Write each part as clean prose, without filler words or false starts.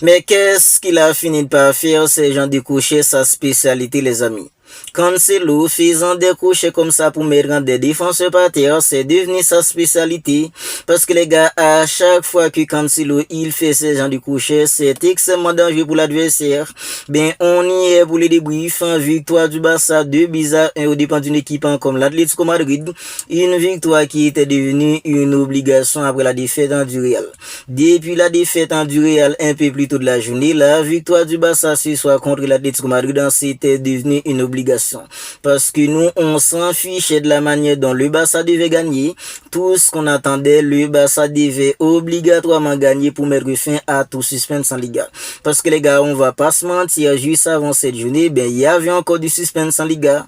Mais qu'est-ce qu'il a fini par faire, ces gens décrocher sa spécialité, les amis? Cancelo faisant des crochets comme ça pour mettre des défenseurs par terre, c'est devenu sa spécialité. Parce que les gars, à chaque fois que Cancelo il fait ce genre de crochets, c'est extrêmement dangereux pour l'adversaire. Ben, on y est pour les débriefs. Victoire du Barça 2-1 au dépend d'une équipe comme l'Atlético Madrid. Une victoire qui était devenue une obligation après la défaite du Real. Depuis la défaite du Real un peu plus tôt de la journée, la victoire du Barça ce soir contre l'Atlético Madrid, c'était devenu une obligation. Parce que nous, on s'en fichait de la manière dont le Barça devait gagner. Tout ce qu'on attendait, le Barça devait obligatoirement gagner pour mettre fin à tout suspense en Liga. Parce que les gars, on va pas se mentir, juste avant cette journée, ben, il y avait encore du suspense en Liga.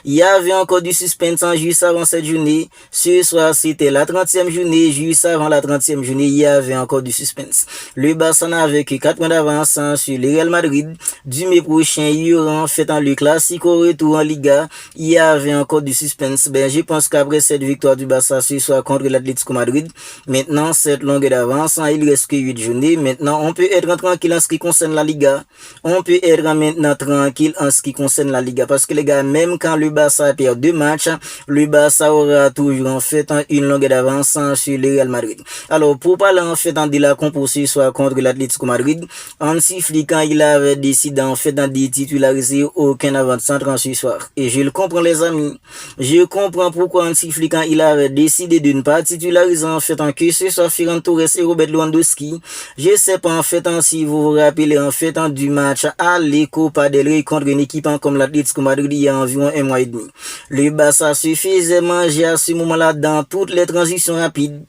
Il y avait encore du suspense juste avant cette journée. Ce soir, c'était la 30e journée. Juste avant la 30e journée, il y avait encore du suspense. Le Barça n'avait que 4 points d'avance sur le Real Madrid. Du mai prochain, il y aura en fait le Classico retour en Liga. Il y avait encore du suspense. Ben, je pense qu'après cette victoire du Barça ce soir contre l'Atlético Madrid, maintenant, cette longue d'avance, il reste que 8 journées. Maintenant, on peut être tranquille en ce qui concerne la Liga. On peut être maintenant tranquille en ce qui concerne la Liga. Parce que les gars, même quand le Barça perd 2 matchs, le Barça aura toujours en fait une longue d'avance sur le Real Madrid. Alors, pour parler en fait de la composition soit contre l'Atlético Madrid, Hansi Flick il avait décidé en fait de titulariser aucun avant-centre ce soir. Et je le comprends les amis. Je comprends pourquoi Hansi Flick il avait décidé de ne pas titulariser en fait que ce soit Ferran Torres et Robert Lewandowski. Je sais pas en fait si vous vous rappelez en fait du match à l'Copa del Rey contre une équipe comme l'Atlético Madrid il y a environ un mois et demi. Le Barça se faisait manger à ce moment-là dans toutes les transitions rapides.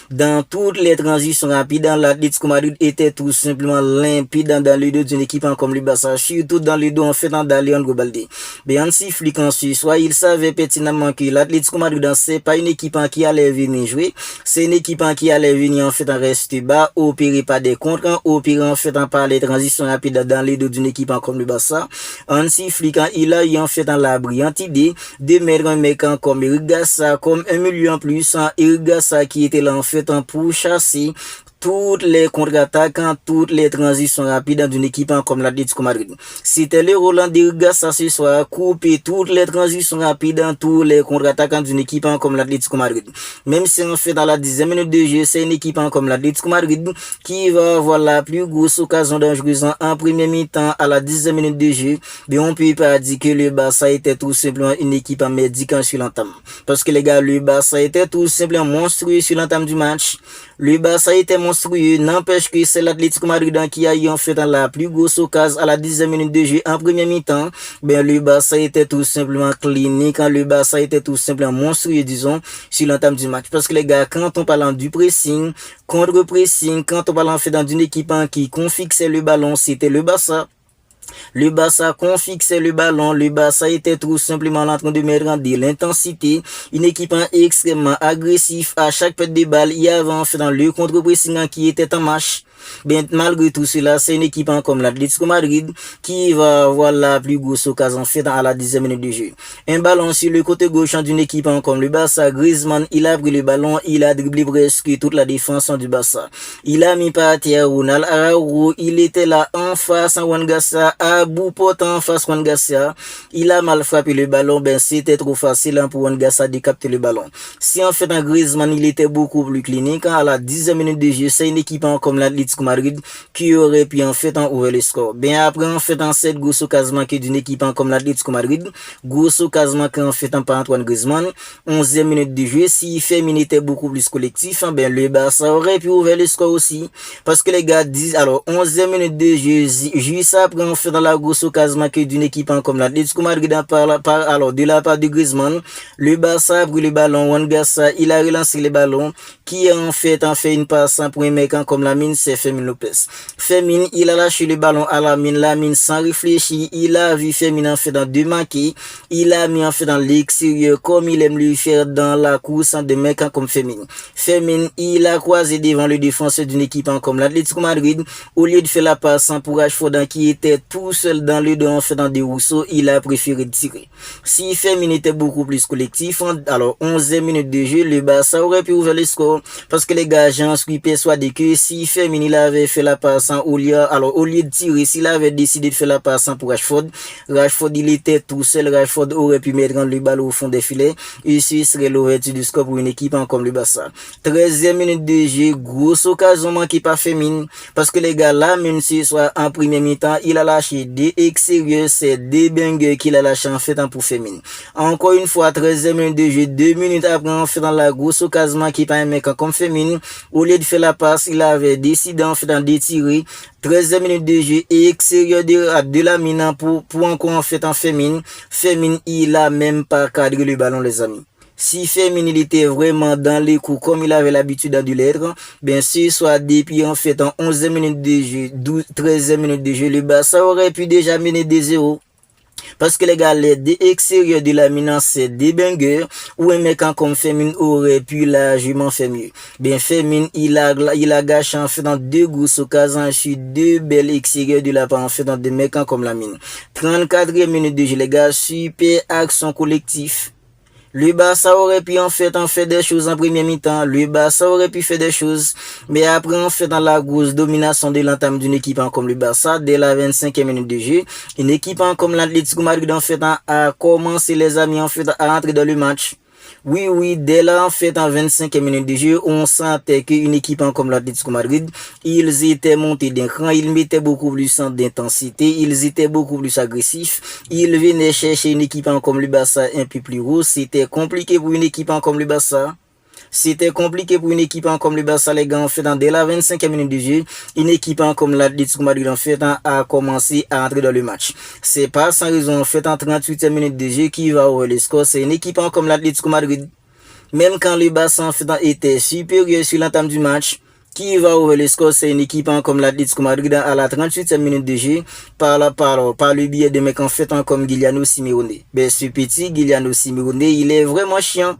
Dans toutes les transitions rapides, l'Atlético Madrid était tout simplement limpide dans le dos d'une équipe comme le Barça, surtout dans le dos en fait dans Leandro Balde. Mais Hansi Flick en Suisse, soit il savait pertinemment que l'Atlético Madrid c'est pas une équipe qui allait venir jouer, c'est une équipe qui allait venir en fait en rester bas, opérer par des contres, opérer en fait par les transitions rapides dans le dos d'une équipe comme le Barça. Hansi Flick il a eu en fait la brillante idée de mettre un mec comme Eric Garcia comme un milieu en plus, Eric Garcia qui était là en fait pour chasser toutes les contre-attaques, toutes les transitions rapides d'une équipe comme l'Atlético Madrid. C'était le Roland d'Eric Garcia ce soir, couper toutes les transitions rapides, tous les contre-attaques d'une équipe comme l'Atlético Madrid. Même si en fait dans la 10e minute de jeu, c'est une équipe comme l'Atlético Madrid qui va avoir la plus grosse occasion dangereuse en première mi-temps à la 10e minute de jeu. Mais on peut pas dire que le Barça était tout simplement une équipe médicale sur l'entame. Parce que les gars, le Barça était tout simplement monstrueux sur l'entame du match. Le Barça était monstrueux, n'empêche que c'est l'Atlético Madrid qui a eu en fait la plus grosse occasion à la 10e minute de jeu en première mi-temps. Ben, le Barça était tout simplement clinique, le Barça était tout simplement monstrueux, disons, sur l'entame du match. Parce que les gars, quand on parle du pressing, contre-pressing, quand on parle en fait d'une équipe qui confixait le ballon, c'était le Barça. Le Barça confixait le ballon, le Barça était tout simplement en train de mettre de l'intensité, une équipe extrêmement agressive à chaque perte de balle, il y avait en fait dans le contre-pressing qui était en marche. Bien, malgré tout cela, c'est une équipe comme l'Atlético Madrid qui va avoir la plus grosse occasion en fait à la 10e minute de jeu. Un ballon sur le côté gauche d'une équipe comme le Barça, Griezmann, il a pris le ballon, il a dribblé presque toute la défense du Barça. Il a mis par terre Ronald Araujo, il était là en face à Juan Garcia, à bout portant en face Juan Garcia. Il a mal frappé le ballon, ben c'était trop facile pour Juan Garcia de capter le ballon. Si en fait un Griezmann, il était beaucoup plus clinique, à la 10e minute de jeu, c'est une équipe comme l'Atlético Madrid qui aurait pu en fait ouvrir le score. Bien après en fait en cette grosse occasion que d'une équipe comme l'Atlético Madrid, grosse occasion qu'en fait par Antoine Griezmann, 11e minute de jeu, si Firmino était beaucoup plus collectif, ben le Barça aurait pu ouvrir le score aussi. Parce que les gars disent, alors 11e minute de jeu, juste après en fait dans la grosse occasion que d'une équipe comme l'Atlético Madrid alors de la part de Griezmann, le Barça a pris le ballon, Juan Garcia, il a relancé le ballon, qui en fait une passe pour un mec comme Lamine, c'est Fermin Lopez. Fermin, il a lâché le ballon à Lamine sans réfléchir, il a vu Fermin en fait dans deux maquis, il a mis en fait dans l'extérieur comme il aime lui faire dans la course de mec comme Fermin. Fermin, il a croisé devant le défenseur d'une équipe comme l'Atlético Madrid, au lieu de faire la passe pour Rashford qui était tout seul dans le dos en fait dans des Rousseau, il a préféré tirer. Si Firmino était beaucoup plus collectif, alors 11e minute de jeu, le Barça aurait pu ouvrir le score parce que les gars, j'en suis persuadé que si Firmino avait fait la passe au lieu de tirer, s'il avait décidé de faire la passe pour Rashford, il était tout seul, Rashford aurait pu mettre le ballon au fond des filets, et ce serait l'ouverture du score pour une équipe comme le Barça. 13e minute de jeu, grosse occasion manquée par Firmino, parce que les gars là, même si soit en premier mi-temps, il a lâché des extérieurs, c'est des bangers qu'il a lâché en fait pour Firmino. Encore une fois, 13e minute de jeu, 2 minutes après en fait dans la grosse occasion manquée par un mec comme Firmino, au lieu de faire la passe, il avait décidé en fait de tirer. 13e minute de jeu et extérieur de la mine pour encore en fait en Firmino. Firmino, il a même pas cadré le ballon les amis. Si Firmino il était vraiment dans les coups comme il avait l'habitude de l'être, bien sûr, soit depuis en fait en 11e minute de jeu, 13e minute de jeu, le Barça aurait pu déjà mener des 0. Parce que les gars, les extérieurs de la mine, c'est des bangers, ou un mec comme Firmino aurait pu largement faire mieux. Bien, Firmino, il a gâché en fait dans 2 grosses occasions sur 2 belles extérieurs de la part en fait dans des mecs comme la mine. 34e minute de jeu, les gars, super action collectif. Le Barça aurait pu en fait des choses en premier mi-temps. Le Barça aurait pu faire des choses. Mais après en fait dans la grosse domination de l'entame d'une équipe comme le Barça, dès la 25e minute de jeu, une équipe comme l'Atlético Madrid en fait a commencé les amis en fait à entrer dans le match. Oui, dès là, en fait, en 25e minute de jeu, on sentait qu'une équipe comme l'Atlético Madrid, ils étaient montés d'un cran, ils mettaient beaucoup plus d'intensité, ils étaient beaucoup plus agressifs, ils venaient chercher une équipe comme le Barça un peu plus haut, c'était compliqué pour une équipe comme le Barça. C'était compliqué pour une équipe comme le Barça, les gars, en fait, dès la 25e minute de jeu, une équipe comme l'Atlético Madrid, en fait, a commencé à entrer dans le match. C'est pas sans raison, en fait, en 38e minute de jeu, qui va ouvrir le score, c'est une équipe comme l'Atlético Madrid. Même quand le Barça, en fait, était supérieur sur l'entame du match, qui va ouvrir le score, c'est une équipe comme l'Atlético Madrid à la 38e minute de jeu, par le biais de mecs, en fait, comme Giuliano Simeone. Ben, ce petit Giuliano Simeone, il est vraiment chiant.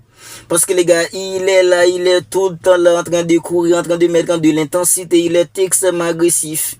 Parce que les gars, il est là, il est tout le temps là en train de courir, en train de mettre de l'intensité, il est extrêmement agressif.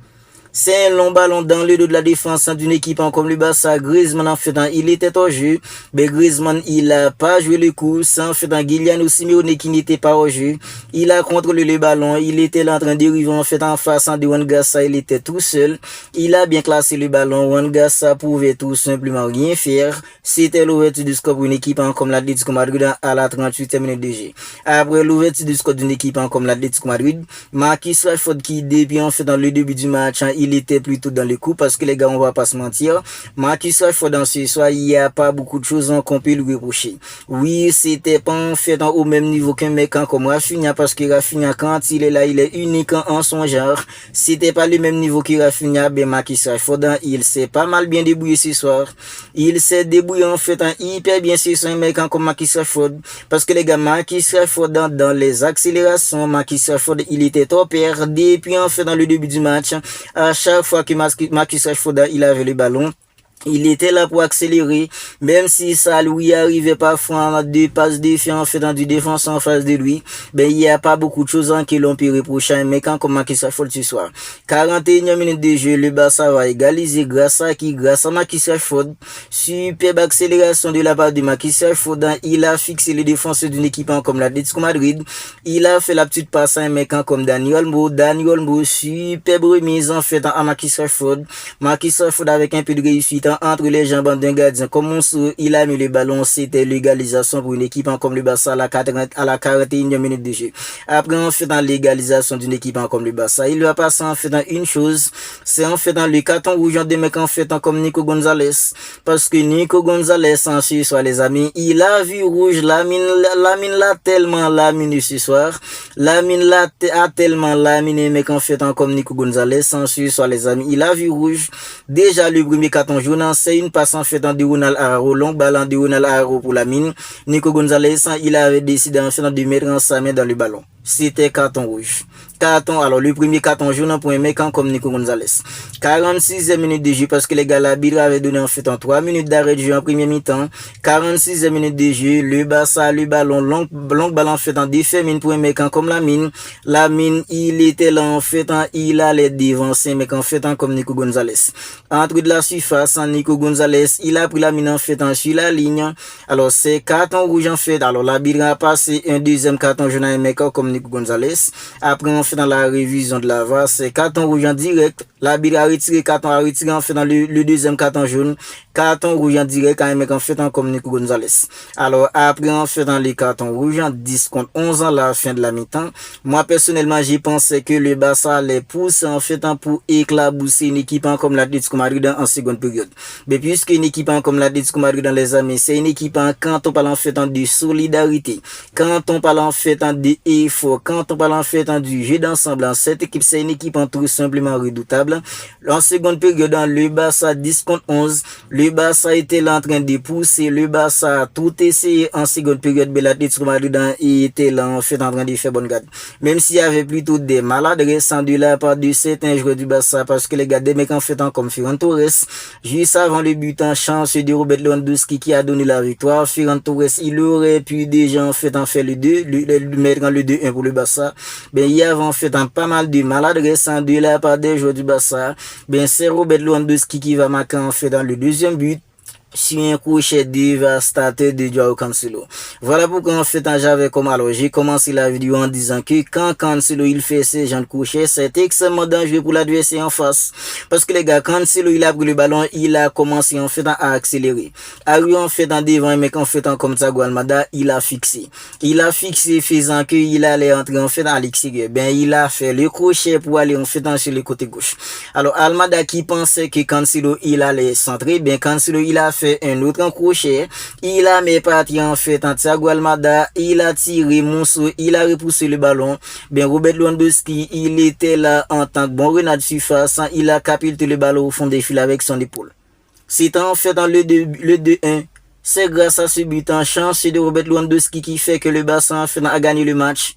C'est un long ballon dans le dos de la défense d'une équipe comme le Barça. Griezmann en fait, il était au jeu, mais Griezmann il a pas joué le coup. En fait, Giuliano Simeone qui n'était pas au jeu, il a contrôlé le ballon, il était là en train d'arriver en fait en face de Juan Gassa, il était tout seul. Il a bien classé le ballon. Juan Gassa pouvait tout simplement rien faire. C'était l'ouverture du score pour une équipe comme l'Atlético Madrid à la 38e minute de jeu. Après l'ouverture du score d'une équipe comme l'Atlético Madrid, Marcus Rashford qui depuis en fait dans le début du match, il était plutôt dans le coup parce que les gars, on va pas se mentir. Marcus Rashford dans ce soir, il y a pas beaucoup de choses qu'on peut lui reprocher. Oui, c'était pas en fait au même niveau qu'un mec comme Rafinha parce que Rafinha quand il est là, il est unique en son genre. C'était pas le même niveau que Rafinha, ben Marcus Rashford, il s'est pas mal bien débrouillé ce soir. Il s'est débrouillé en fait hyper bien ce soir, un mec comme Marcus Rashford parce que les gars, Marcus Rashford dans les accélérations, Marcus Rashford, il était top depuis en fait dans le début du match. À chaque fois que Marcus Rashford il avait le ballon, il était là pour accélérer, même si ça lui arrivait parfois en 2 passes défiantes en fait dans du défenseur en face de lui, ben il y a pas beaucoup de choses que l'on peut reprocher à un mec comme Marcus Rashford ce soir. 41e minute de jeu, le Barça va égaliser grâce à Marcus Rashford. Superbe accélération de la part de Marcus Rashford, il a fixé les défenseurs d'une équipe comme l'Atlético Madrid. Il a fait la petite passe à un mec comme Dani Olmo, superbe remise en fait à Marcus Rashford. Marcus Rashford avec un peu de réussite entre les jambes d'un gardien comme Monceau, il a mis le ballon, c'était l'égalisation pour une équipe comme le Barça à la 41e minute de jeu. Après en fait dans l'égalisation d'une équipe comme le Barça, il va passer en fait dans une chose, c'est en fait dans le carton rouge des mecs en fait comme Nico Gonzalez, parce que Nico Gonzalez en ce soir les amis, il a vu rouge, Lamine l'a tellement laminé ce soir, Lamine a tellement laminé mec en fait comme Nico Gonzalez en ce soir les amis, il a vu rouge. Déjà le premier carton jaune, c'est une passe en fait en diagonale Araro, long ballon diagonale Araro pour Lamine. Nico Gonzalez, il avait décidé en fait de mettre sa main dans le ballon. C'était carton rouge. carton, alors le premier carton jaune pour un mec comme Nico Gonzalez. 46e minute de jeu parce que les gars, l'arbitre avait donné en fait en 3 minutes d'arrêt de jeu en première mi-temps. 46e minute de jeu, le Barça, le ballon, long ballon en fait en défait pour un mec comme Lamine. Lamine, il était là en fait, il allait devancer un mec en fait comme Nico Gonzalez. Entre de la surface, Nico Gonzalez, il a pris Lamine en fait sur la ligne. Alors c'est carton rouge en fait. Alors l'arbitre a passé un deuxième carton jaune à un mec comme Nico Gonzalez. Après on fait dans la révision de la VAR, c'est carton rouge en direct. L'arbitre a retiré carton, a retiré en fait dans le deuxième carton jaune. Carton rouge en direct à un mec en fait comme Nico Gonzalez. Alors après on fait dans les cartons rouges en 10 contre 11 à la fin de la mi-temps. Moi personnellement j'ai pensé que le Barça les pousse en fait pour éclabousser une équipe comme l'Atlético Madrid en seconde période. Mais puisque une équipe comme l'Atlético Madrid dans les amis, c'est une équipe quand on parle en fait de solidarité, quand on parle en fait de effort, quand on parle en fait du jeu d'ensemble, cette équipe c'est une équipe tout simplement redoutable. En seconde période, dans le Barça 10 contre 11, le Barça était là en train de pousser, le Barça a tout essayé en seconde période, mais l'Atlético Madrid était là en fait en train de faire bonne garde. Même s'il y avait plutôt des maladresses de la part de certains joueurs du Barça, parce que les gars des mecs en fait comme Ferran Torres, juste avant le but en chance de Robert Lewandowski qui a donné la victoire. Ferran Torres, il aurait pu déjà en fait faire le 2, mettre le 2-1 pour le Barça. Ben, il y avait en fait pas mal de maladresses de la part des joueurs du Barça. Ben, c'est Robert Lewandowski qui va marquer en fait dans le deuxième but. Sur un crochet dévastateur de Joao Cancelo. Voilà pourquoi en fait j'avais comme alors j'ai commencé la vidéo en disant que quand Cancelo il fait ces gens de crochet, c'est extrêmement dangereux pour l'adversaire en face. Parce que les gars, Cancelo il a pris le ballon, il a commencé en fait à accélérer. Arrivé en fait en devant un mec en fait comme Thiago Almada, il a fixé. Il a fixé faisant que il allait entrer en fait à l'extérieur. Ben il a fait le crochet pour aller en fait sur le côté gauche. Alors Almada qui pensait que Cancelo il allait centrer, ben Cancelo il a fait un autre crochet, il a mis parti en fait en Thiago Almada, il a tiré Monceau, il a repoussé le ballon. Ben Robert Lewandowski, il était là en tant que bon renard de surface, il a capté le ballon au fond des fils avec son épaule. C'était en fait dans le 2-1. C'est grâce à ce but en chance de Robert Lewandowski qui fait que le Barça en fait a gagné le match.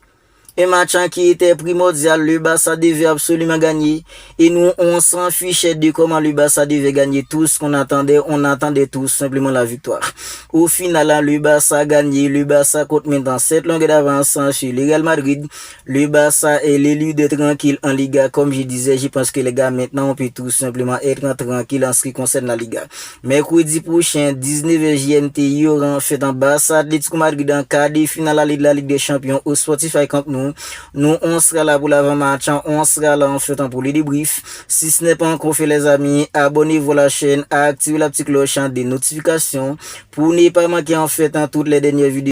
Un match qui était primordial, le Barça devait absolument gagner. Et nous, on s'en fichait de comment le Barça devait gagner. Tout ce qu'on attendait, on attendait tout simplement la victoire. Au final, le Barça a gagné. Le Barça compte maintenant 7 longueurs d'avance sur le Real Madrid. Le Barça est l'élu de tranquille en Liga. Comme je disais, je pense que les gars, maintenant, on peut tout simplement être tranquille en ce qui concerne la Liga. Mercredi prochain, 19h GMT, il y aura en fait un Barça Atlético Madrid en quart de finale de la Ligue des Champions au Spotify Camp Nou. Nous, on sera là pour l'avant-match, on sera là en fait pour les débriefs. Si ce n'est pas encore fait les amis, abonnez-vous à la chaîne, activez la petite cloche des notifications pour ne pas manquer en fait toutes les dernières vidéos.